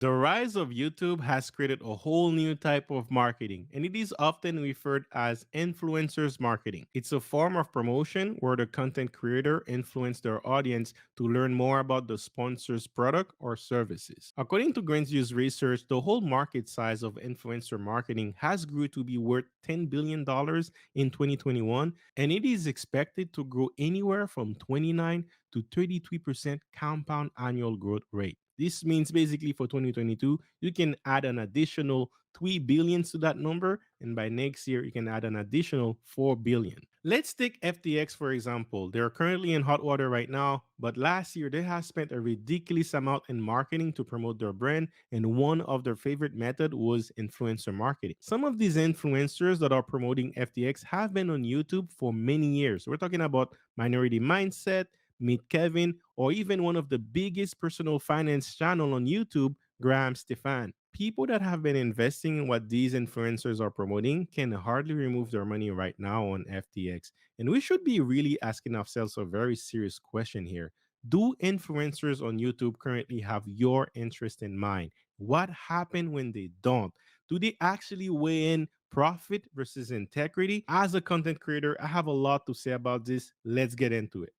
The rise of YouTube has created a whole new type of marketing, and it is often referred as influencers marketing. It's a form of promotion where the content creator influences their audience to learn more about the sponsor's product or services. According to Grandview's research, the whole market size of influencer marketing has grew to be worth $10 billion in 2021, and it is expected to grow anywhere from 29 to 33% compound annual growth rate. This means basically for 2022, you can add an additional 3 billion to that number, and by next year, you can add an additional 4 billion. Let's take FTX for example. They're currently in hot water right now, but last year they have spent a ridiculous amount in marketing to promote their brand, and one of their favorite method was influencer marketing. Some of these influencers that are promoting FTX have been on YouTube for many years. We're talking about Minority Mindset, Meet Kevin, or even one of the biggest personal finance channel on YouTube, Stephan. People that have been investing in what these influencers are promoting can hardly remove their money right now on FTX. And we should be really asking ourselves a very serious question here. Do influencers on YouTube currently have your interest in mind? What happened when they don't? Do they actually weigh in profit versus integrity? As a content creator, I have a lot to say about this. Let's get into it.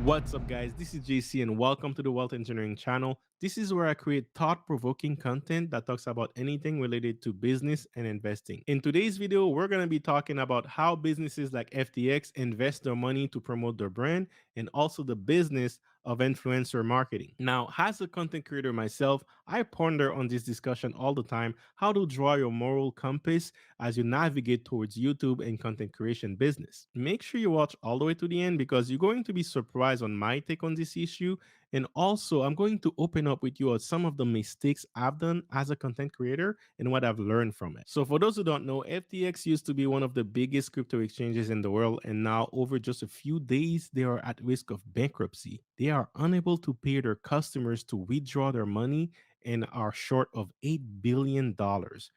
What's up, guys? This is JC, and welcome to the Wealth Engineering channel. This is where I create thought provoking content that talks about anything related to business and investing. In today's video, we're going to be talking about how businesses like FTX invest their money to promote their brand and also the business of influencer marketing. Now, as a content creator myself, I ponder on this discussion all the time, how to draw your moral compass as you navigate towards YouTube and content creation business. Make sure you watch all the way to the end because you're going to be surprised on my take on this issue. And also, I'm going to open up with you on some of the mistakes I've done as a content creator and what I've learned from it. So, for those who don't know, FTX used to be one of the biggest crypto exchanges in the world, and now, over just a few days, they are at risk of bankruptcy. They are unable to pay their customers to withdraw their money and are short of $8 billion.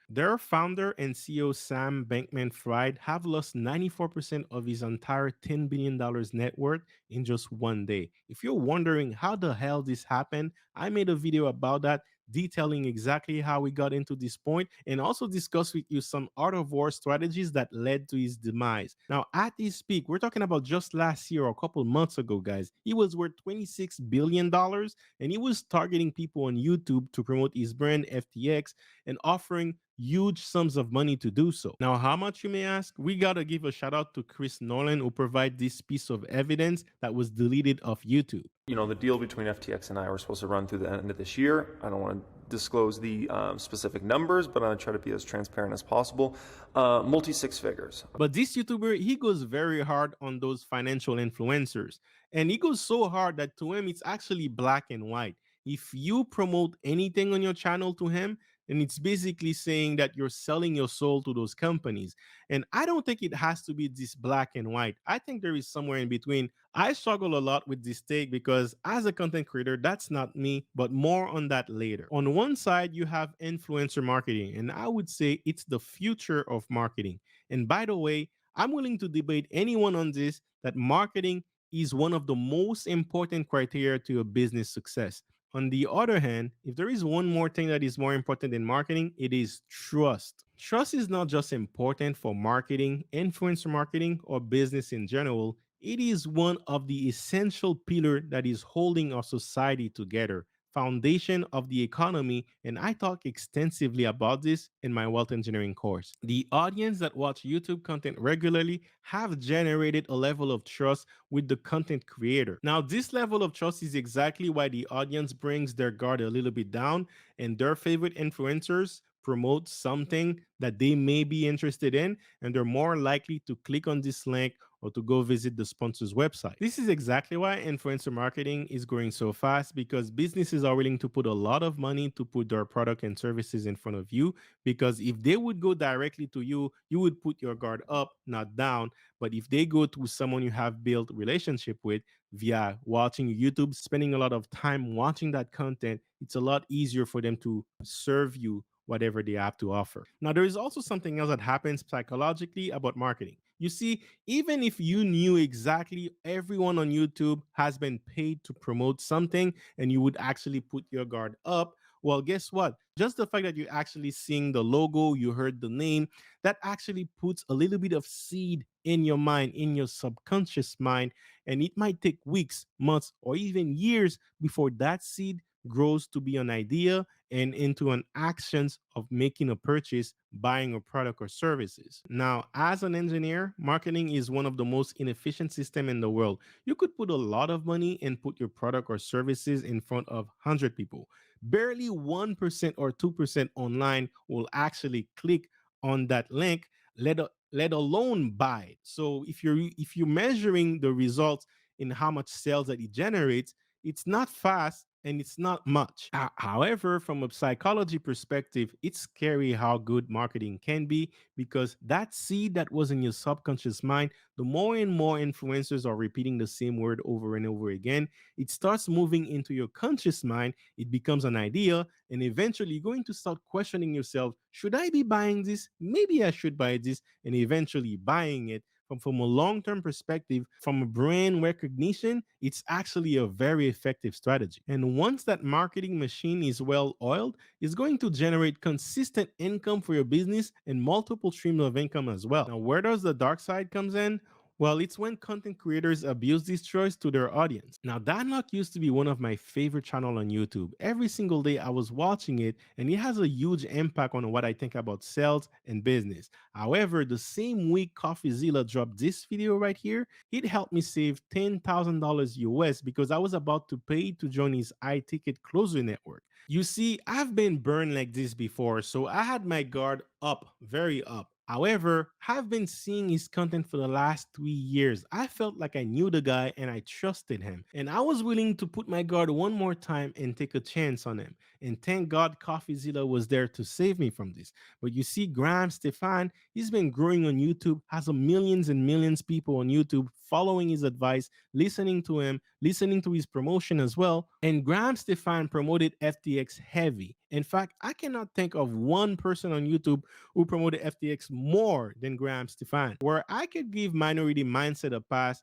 Their founder and CEO Sam Bankman-Fried have lost 94% of his entire $10 billion net worth in just one day. If you're wondering how the hell this happened, I made a video about that detailing exactly how we got into this point and also discuss with you some art of war strategies that led to his demise. Now, at his peak, we're talking about just last year or a couple months ago, guys, he was worth $26 billion and he was targeting people on YouTube to promote his brand FTX and offering huge sums of money to do so. Now, how much, you may ask? We gotta give a shout out to Chris Nolan, who provided this piece of evidence that was deleted off YouTube. The deal between FTX and I were supposed to run through the end of this year. I don't want to disclose the specific numbers, but I'm going to try to be as transparent as possible. Multi six figures. But this YouTuber, he goes very hard on those financial influencers. And he goes so hard that to him, it's actually black and white. If you promote anything on your channel to him, and it's basically saying that you're selling your soul to those companies. And I don't think it has to be this black and white. I think there is somewhere in between. I struggle a lot with this take because as a content creator, that's not me, but more on that later. On one side, you have influencer marketing, and I would say it's the future of marketing. And by the way, I'm willing to debate anyone on this that marketing is one of the most important criteria to your business success. On the other hand, if there is one more thing that is more important than marketing, it is trust. Trust is not just important for marketing, influencer marketing, or business in general. It is one of the essential pillars that is holding our society together, foundation of the economy, and I talk extensively about this in my wealth engineering course. The audience that watch YouTube content regularly have generated a level of trust with the content creator. Now, this level of trust is exactly why the audience brings their guard a little bit down and their favorite influencers promote something that they may be interested in, and they're more likely to click on this link or to go visit the sponsor's website. This is exactly why influencer marketing is growing so fast, because businesses are willing to put a lot of money to put their product and services in front of you. Because if they would go directly to you, you would put your guard up, not down. But if they go to someone you have built relationship with via watching YouTube, spending a lot of time watching that content, it's a lot easier for them to serve you whatever they have to offer. Now, there is also something else that happens psychologically about marketing. You see, even if you knew exactly everyone on YouTube has been paid to promote something and you would actually put your guard up, well, guess what? Just the fact that you're actually seeing the logo, you heard the name, that actually puts a little bit of seed in your mind, in your subconscious mind. And it might take weeks, months, or even years before that seed grows to be an idea and into an actions of making a purchase, buying a product or services. Now, as an engineer, marketing is one of the most inefficient system in the world. You could put a lot of money and put your product or services in front of 100 people. Barely 1% or 2% online will actually click on that link, let alone buy it. So if you're measuring the results in how much sales that it generates, it's not fast and it's not much. However, from a psychology perspective, it's scary how good marketing can be because that seed that was in your subconscious mind, the more and more influencers are repeating the same word over and over again, it starts moving into your conscious mind. It becomes an idea, and eventually you're going to start questioning yourself, should I be buying this? Maybe I should buy this, and eventually buying it. From a long-term perspective, from a brand recognition, it's actually a very effective strategy. And once that marketing machine is well oiled, it's going to generate consistent income for your business and multiple streams of income as well. Now, where does the dark side comes in? Well, it's when content creators abuse this choice to their audience. Now, Danlock used to be one of my favorite channel on YouTube. Every single day I was watching it, and it has a huge impact on what I think about sales and business. However, the same week CoffeeZilla dropped this video right here, it helped me save $10,000 US because I was about to pay to join his iTicket Closer network. You see, I've been burned like this before, so I had my guard up, very up. However, I've been seeing his content for the last 3 years. I felt like I knew the guy and I trusted him. And I was willing to put my guard one more time and take a chance on him. And thank God CoffeeZilla was there to save me from this. But you see, Stephan, he's been growing on YouTube, has a millions and millions people on YouTube following his advice, listening to him, listening to his promotion as well. And Stephan promoted FTX heavy. In fact, I cannot think of one person on YouTube who promoted FTX more than Stephan. Where I could give Minority Mindset a pass,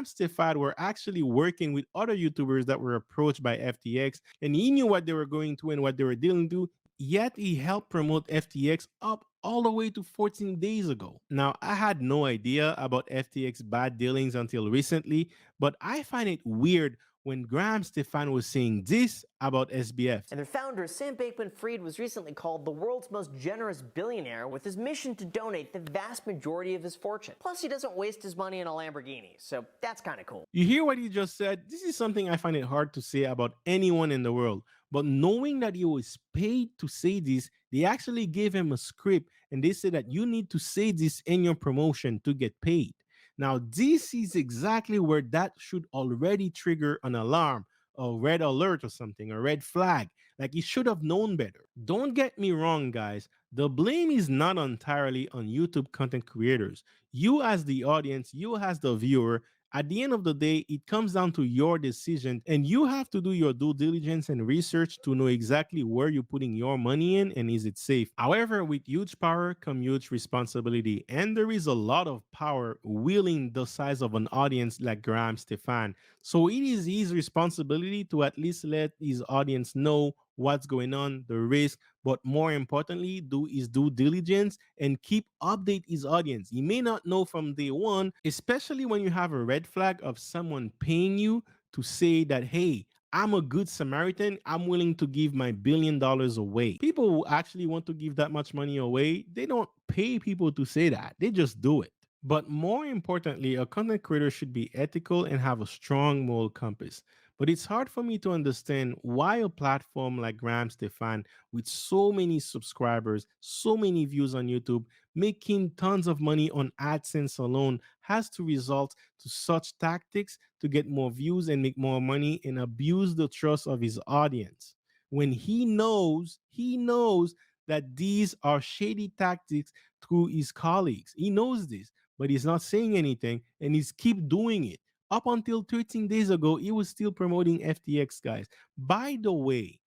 Stephan were actually working with other YouTubers that were approached by FTX, and he knew what they were going to and what they were dealing to. Yet he helped promote FTX up all the way to 14 days ago. Now, I had no idea about FTX bad dealings until recently, but I find it weird when Stephan was saying this about SBF. And their founder, Sam Bankman-Fried, was recently called the world's most generous billionaire with his mission to donate the vast majority of his fortune. Plus, he doesn't waste his money in a Lamborghini, so that's kind of cool. You hear what he just said? This is something I find it hard to say about anyone in the world. But knowing that he was paid to say this, they actually gave him a script and they said that you need to say this in your promotion to get paid. Now, this is exactly where that should already trigger an alarm, a red alert or something, a red flag. Like he should have known better. Don't get me wrong, guys. The blame is not entirely on YouTube content creators. You, as the audience, you, as the viewer, at the end of the day, it comes down to your decision, and you have to do your due diligence and research to know exactly where you're putting your money in and is it safe. However, with huge power come huge responsibility, and there is a lot of power wielding the size of an audience like Stephan. So it is his responsibility to at least let his audience know what's going on, the risk, but more importantly, do his due diligence and keep update his audience. He may not know from day one, especially when you have a red flag of someone paying you to say that, hey, I'm a good Samaritan. I'm willing to give my $1 billion away. People who actually want to give that much money away, they don't pay people to say that. They just do it. But more importantly, a content creator should be ethical and have a strong moral compass. But it's hard for me to understand why a platform like Stephan, with so many subscribers, so many views on YouTube, making tons of money on AdSense alone, has to resort to such tactics to get more views and make more money and abuse the trust of his audience. When he knows that these are shady tactics through his colleagues. He knows this, but he's not saying anything and he's keep doing it. Up until 13 days ago, he was still promoting FTX, guys. By the way,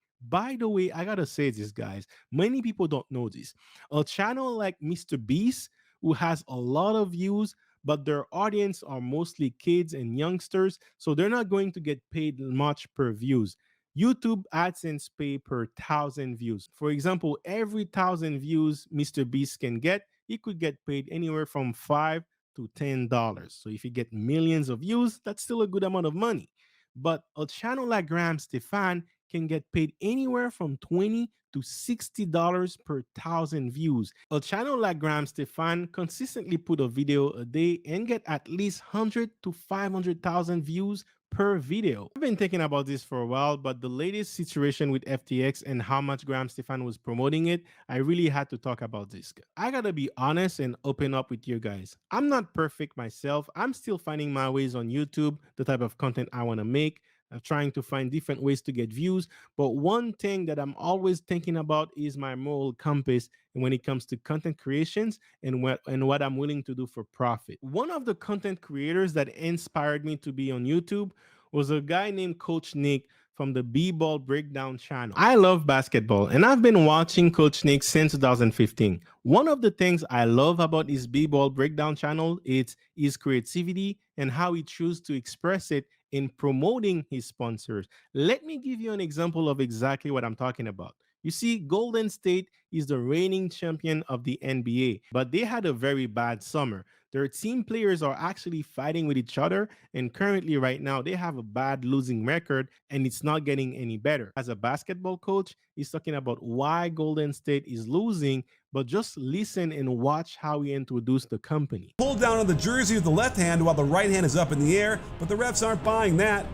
I gotta say this, guys. Many people don't know this. A channel like Mr. Beast, who has a lot of views, but their audience are mostly kids and youngsters, so they're not going to get paid much per views. YouTube AdSense pay per thousand views. For example, every thousand views Mr. Beast can get, he could get paid anywhere from $5 to $10. So if you get millions of views, that's still a good amount of money. But a channel like Stephan can get paid anywhere from $20 to $60 per thousand views. A channel like Stephan consistently put a video a day and get at least 100 to 500,000 views per video. I've been thinking about this for a while, but the latest situation with FTX and how much Stephan was promoting it, I really had to talk about this. I gotta be honest and open up with you guys. I'm not perfect myself. I'm still finding my ways on YouTube, the type of content I want to make. I'm trying to find different ways to get views. But one thing that I'm always thinking about is my moral compass when it comes to content creations and what I'm willing to do for profit. One of the content creators that inspired me to be on YouTube was a guy named Coach Nick from the B-Ball Breakdown channel. I love basketball, and I've been watching Coach Nick since 2015. One of the things I love about his B-Ball Breakdown channel is his creativity and how he chooses to express it in promoting his sponsors. Let me give you an example of exactly what I'm talking about. You see, Golden State is the reigning champion of the NBA, but they had a very bad summer. Their team players are actually fighting with each other, and currently, right now, they have a bad losing record, and it's not getting any better. As a basketball coach, he's talking about why Golden State is losing, but just listen and watch how he introduced the company. Pull down on the jersey with the left hand while the right hand is up in the air, but the refs aren't buying that.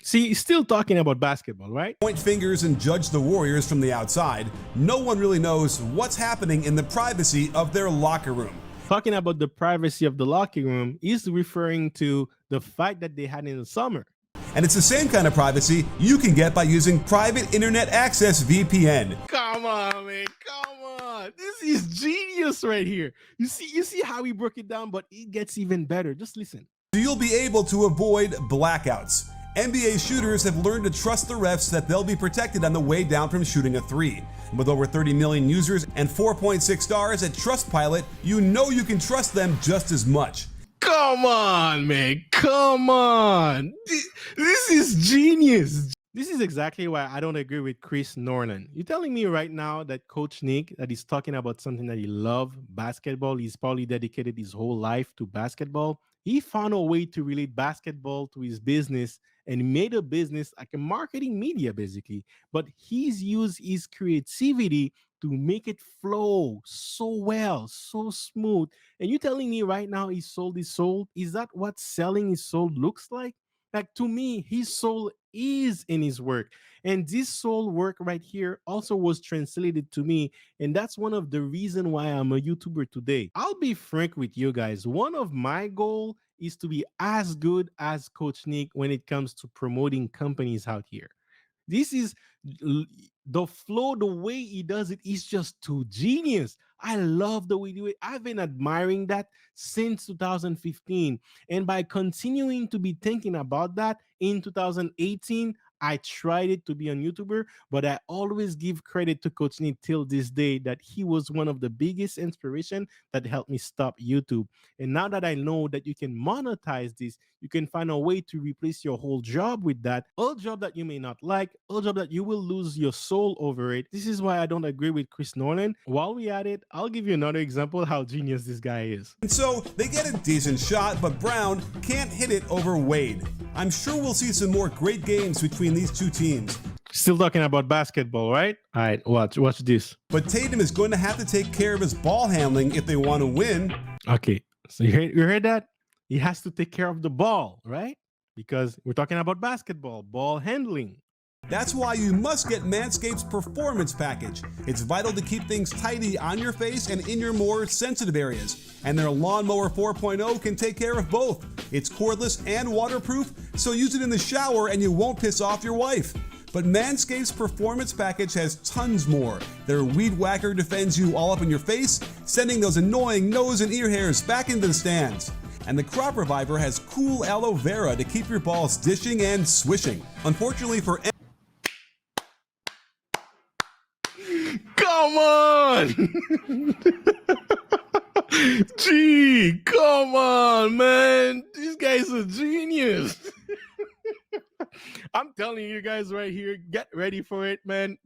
See, he's still talking about basketball, right? Point fingers and judge the Warriors from the outside. No one really knows what's happening in the privacy of their locker room. Talking about the privacy of the locker room is referring to the fight that they had in the summer. And it's the same kind of privacy you can get by using private internet access VPN. Come on, man. Come on. This is genius right here. You see how he broke it down, but it gets even better. Just listen. So you'll be able to avoid blackouts. NBA shooters have learned to trust the refs that they'll be protected on the way down from shooting a three. With over 30 million users and 4.6 stars at Trustpilot, you know you can trust them just as much. Come on, man. Come on. This is genius. This is exactly why I don't agree with Chris Norland. You're telling me right now that Coach Nick, that he's talking about something that he loves, basketball, he's probably dedicated his whole life to basketball. He found a way to relate basketball to his business and made a business like a marketing media, basically. But he's used his creativity to make it flow so well, so smooth. And you're telling me right now he sold his soul? Is that what selling his soul looks like? Like, to me, his soul is in his work. And this soul work right here also was translated to me. And that's one of the reasons why I'm a YouTuber today. I'll be frank with you guys. One of my goals is to be as good as Coach Nick when it comes to promoting companies out here. This is the flow, the way he does it is just too genius. I love the way he do it. I've been admiring that since 2015. And by continuing to be thinking about that in 2018, I tried it to be a YouTuber, but I always give credit to Coach Nick till this day that he was one of the biggest inspiration that helped me stop YouTube. And now that I know that you can monetize this, you can find a way to replace your whole job with that, a job that you may not like, a job that you will lose your soul over it. This is why I don't agree with Chris Norland. While we at it, I'll give you another example how genius this guy is. And so they get a decent shot, but Brown can't hit it over Wade. I'm sure we'll see some more great games between these two teams. Still talking about basketball, right? All right, watch this. But Tatum is going to have to take care of his ball handling if they want to win. Okay, so you heard that? He has to take care of the ball, right? Because we're talking about basketball, ball handling. That's why you must get Manscaped's Performance Package. It's vital to keep things tidy on your face and in your more sensitive areas. And their Lawnmower 4.0 can take care of both. It's cordless and waterproof, so use it in the shower and you won't piss off your wife. But Manscaped's Performance Package has tons more. Their Weed Whacker defends you all up in your face, sending those annoying nose and ear hairs back into the stands. And the Crop Reviver has cool aloe vera to keep your balls dishing and swishing. Unfortunately for Come on! Gee, come on, man. This guy's a genius. I'm telling you guys right here, get ready for it, man.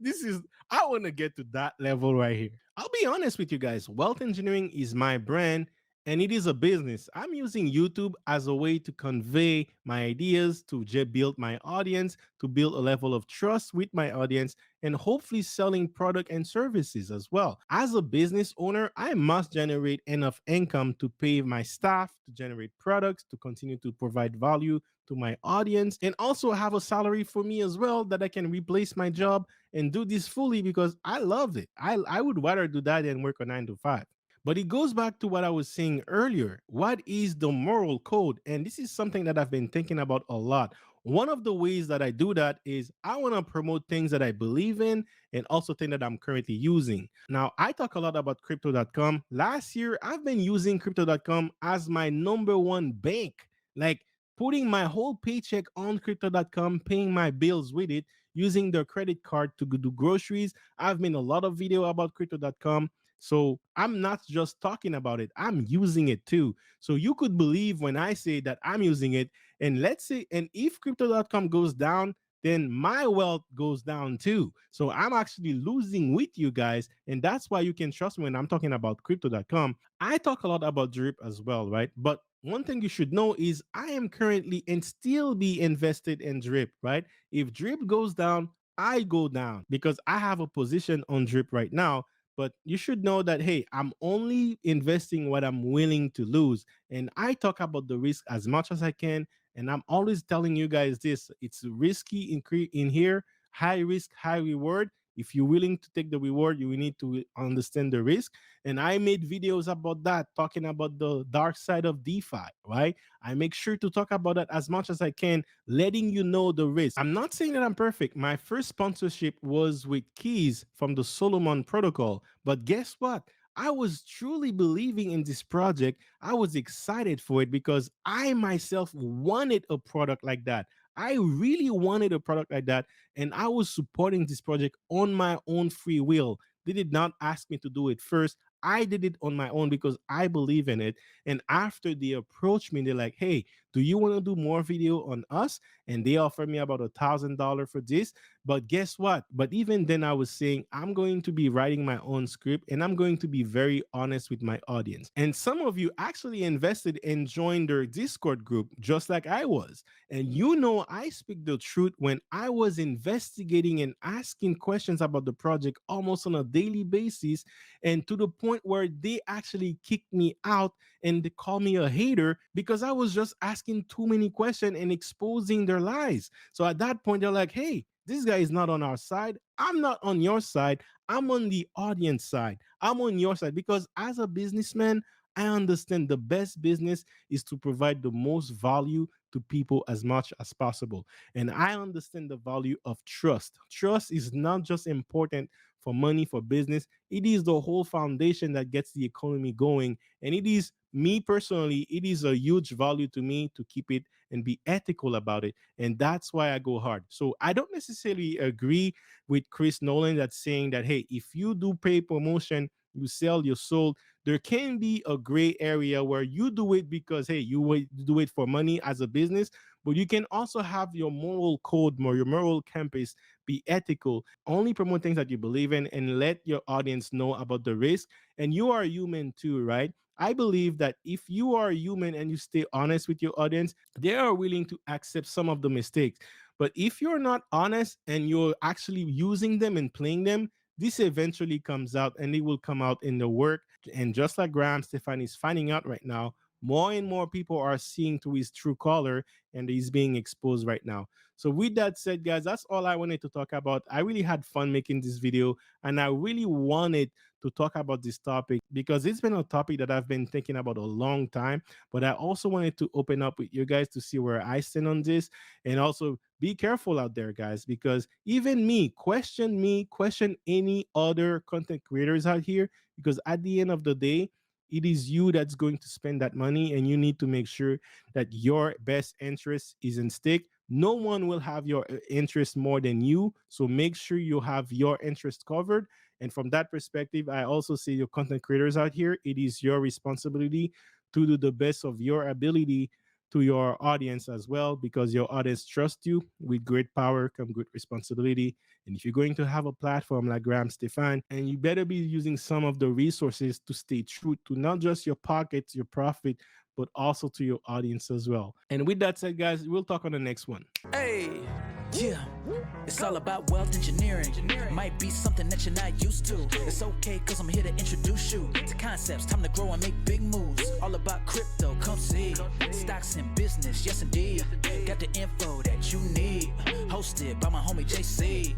I want to get to that level right here. I'll be honest with you guys. Wealth engineering is my brand and it is a business. I'm using YouTube as a way to convey my ideas, to build my audience, to build a level of trust with my audience, and hopefully selling product and services as well. As a business owner, I must generate enough income to pay my staff, to generate products, to continue to provide value to my audience, and also have a salary for me as well that I can replace my job and do this fully because I loved it. I would rather do that than work a 9 to 5. But it goes back to what I was saying earlier. What is the moral code? And this is something that I've been thinking about a lot. One of the ways that I do that is I want to promote things that I believe in and also things that I'm currently using. Now, I talk a lot about crypto.com. Last year, I've been using crypto.com as my number one bank. Like putting my whole paycheck on crypto.com, paying my bills with it, using their credit card to do groceries. I've made a lot of video about crypto.com. So I'm not just talking about it, I'm using it too. So you could believe when I say that I'm using it. And let's say, and if crypto.com goes down, then my wealth goes down too. So I'm actually losing with you guys. And that's why you can trust me when I'm talking about crypto.com. I talk a lot about drip as well, right? But one thing you should know is I am currently and still be invested in drip, right? If drip goes down, I go down because I have a position on drip right now. But you should know that, hey, I'm only investing what I'm willing to lose. And I talk about the risk as much as I can. And I'm always telling you guys this, it's risky in here, high risk, high reward. If you're willing to take the reward, you will need to understand the risk. And I made videos about that, talking about the dark side of DeFi, right? I make sure to talk about that as much as I can, letting you know the risk. I'm not saying that I'm perfect. My first sponsorship was with Keys from the Solomon protocol. But guess what? I was truly believing in this project. I was excited for it because I myself wanted a product like that. I really wanted a product like that. And I was supporting this project on my own free will. They did not ask me to do it first. I did it on my own because I believe in it. And after they approached me, they're like, hey, do you want to do more video on us? And they offered me about $1,000 for this. But guess what? But even then, I was saying, I'm going to be writing my own script and I'm going to be very honest with my audience. And some of you actually invested and joined their Discord group, just like I was. And you know, I speak the truth when I was investigating and asking questions about the project almost on a daily basis, and to the point where they actually kicked me out and they call me a hater because I was just asking too many questions and exposing their lies. So at that point, they're like, hey, this guy is not on our side. I'm not on your side. I'm on the audience side. I'm on your side because as a businessman, I understand the best business is to provide the most value to people as much as possible. And I understand the value of trust. Trust is not just important for money, for business. It is the whole foundation that gets the economy going. And it is me personally, it is a huge value to me to keep it and be ethical about it. And that's why I go hard. So I don't necessarily agree with Chris Nolan that's saying that, hey, if you do pay promotion, you sell your soul. There can be a gray area where you do it because, hey, you do it for money as a business, but you can also have your moral code, your moral compass be ethical, only promote things that you believe in and let your audience know about the risk. And you are human too, right? I believe that if you are human and you stay honest with your audience, they are willing to accept some of the mistakes. But if you're not honest and you're actually using them and playing them, this eventually comes out and it will come out in the work. And just like Graham Stephan is finding out right now, more and more people are seeing through his true color and he's being exposed right now. So with that said, guys, that's all I wanted to talk about. I really had fun making this video and I really wanted to talk about this topic because it's been a topic that I've been thinking about a long time, but I also wanted to open up with you guys to see where I stand on this. And also be careful out there, guys, because even me, question any other content creators out here, because at the end of the day, it is you that's going to spend that money and you need to make sure that your best interest is in stake No one will have your interest more than you. So make sure you have your interest covered. And from that perspective, I also say your content creators out here, it is your responsibility to do the best of your ability to your audience as well, because your audience trusts you. With great power come great responsibility. And if you're going to have a platform like Graham Stephan, and you better be using some of the resources to stay true to not just your pockets, your profit, but also to your audience as well. And with that said, guys, we'll talk on the next one. Hey, yeah, it's all about wealth engineering. Might be something that you're not used to. It's okay, cause I'm here to introduce you to concepts, time to grow and make big moves. All about crypto, come see. Stocks and business, yes indeed. Got the info that you need. Hosted by my homie JC.